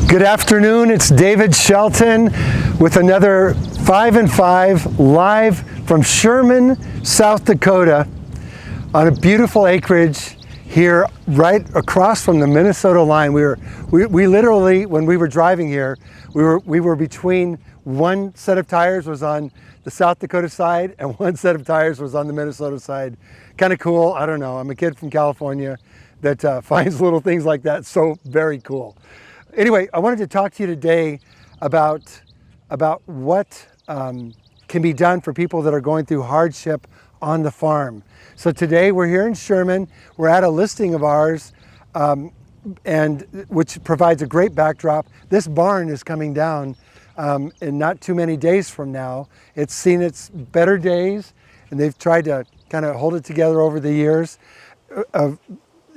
Good afternoon, it's David Shelton with another 5 and 5 live from Sherman, South Dakota on a beautiful acreage here right across from the Minnesota line. We literally, when we were driving here, we were between one set of tires was on the South Dakota side and one set of tires was on the Minnesota side. Kind of cool, I don't know, I'm a kid from California that finds little things like that so very cool. Anyway, I wanted to talk to you today about what can be done for people that are going through hardship on the farm. So today we're here in Sherman. We're at a listing of ours, and which provides a great backdrop. This barn is coming down in not too many days from now. It's seen its better days, and they've tried to kind of hold it together over the years.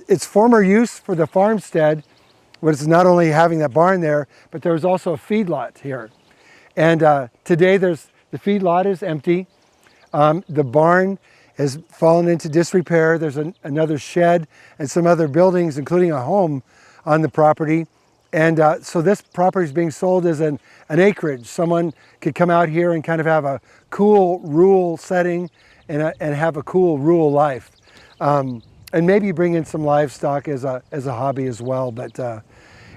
Its former use for the farmstead was not only having that barn there, but there was also a feedlot here. And today the feedlot is empty. The barn has fallen into disrepair. There's another shed and some other buildings, including a home on the property. And so this property is being sold as an acreage. Someone could come out here and kind of have a cool rural setting and have a cool rural life. And maybe bring in some livestock as a hobby as well. But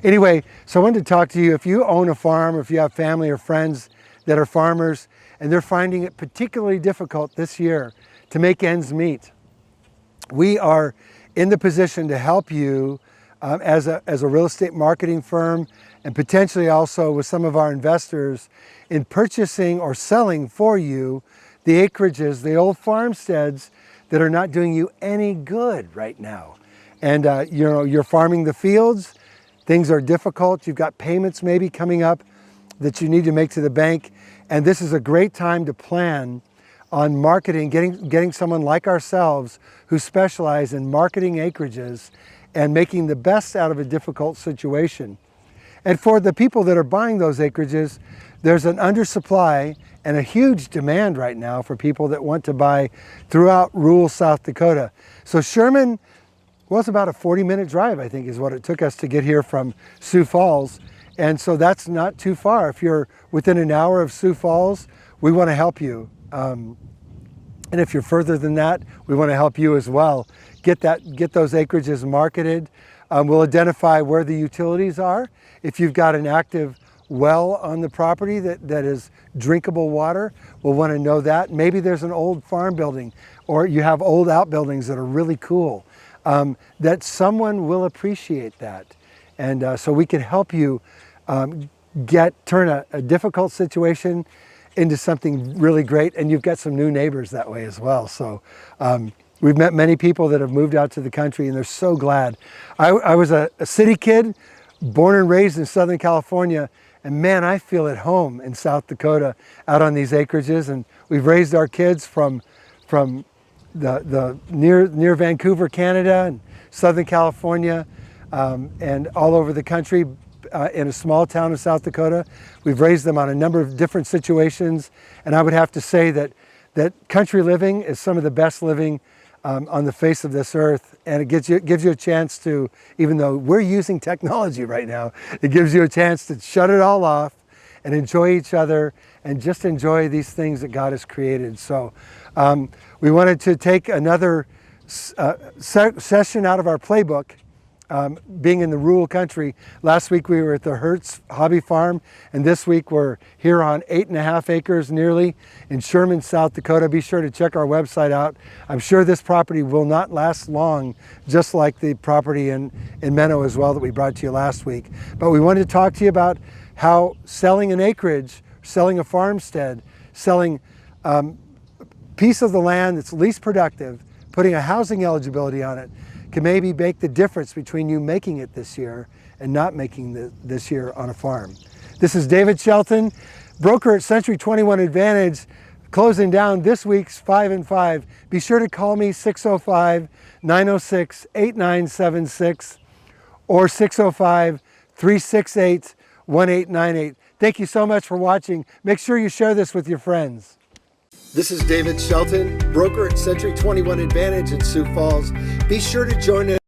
anyway, so I wanted to talk to you. If you own a farm, or if you have family or friends that are farmers and they're finding it particularly difficult this year to make ends meet, we are in the position to help you as a real estate marketing firm, and potentially also with some of our investors in purchasing or selling for you the acreages, the old farmsteads that are not doing you any good right now. And you're farming the fields, things are difficult, you've got payments maybe coming up that you need to make to the bank, and this is a great time to plan on marketing, getting someone like ourselves who specialize in marketing acreages and making the best out of a difficult situation. And for the people that are buying those acreages, there's an undersupply and a huge demand right now for people that want to buy throughout rural South Dakota. So Sherman was about a 40-minute drive, I think, is what it took us to get here from Sioux Falls. And so that's not too far. If you're within an hour of Sioux Falls, we want to help you. And if you're further than that, we want to help you as well. Get those acreages marketed. We'll identify where the utilities are. If you've got an active well on the property that is drinkable water, we'll want to know that. Maybe there's an old farm building, or you have old outbuildings that are really cool, that someone will appreciate that. And so we can help you turn a difficult situation into something really great, and you've got some new neighbors that way as well. So we've met many people that have moved out to the country, and they're so glad. I was a city kid, born and raised in Southern California, and man, I feel at home in South Dakota out on these acreages. And we've raised our kids from the near Vancouver, Canada, and Southern California, and all over the country in a small town of South Dakota. We've raised them on a number of different situations, and I would have to say that country living is some of the best living on the face of this earth, and it gives you a chance to, even though we're using technology right now, it gives you a chance to shut it all off and enjoy each other and just enjoy these things that God has created. So we wanted to take another session out of our playbook. Being in the rural country. Last week we were at the Hertz Hobby Farm, and this week we're here on 8.5 acres nearly in Sherman, South Dakota. Be sure to check our website out. I'm sure this property will not last long, just like the property in Menno as well that we brought to you last week. But we wanted to talk to you about how selling an acreage, selling a farmstead, selling a piece of the land that's least productive, putting a housing eligibility on it, can maybe make the difference between you making it this year and not making this year on a farm. This is David Shelton, broker at Century 21 Advantage, closing down this week's 5 and 5. Be sure to call me 605-906-8976 or 605-368-1898. Thank you so much for watching. Make sure you share this with your friends. This is David Shelton, broker at Century 21 Advantage in Sioux Falls. Be sure to join us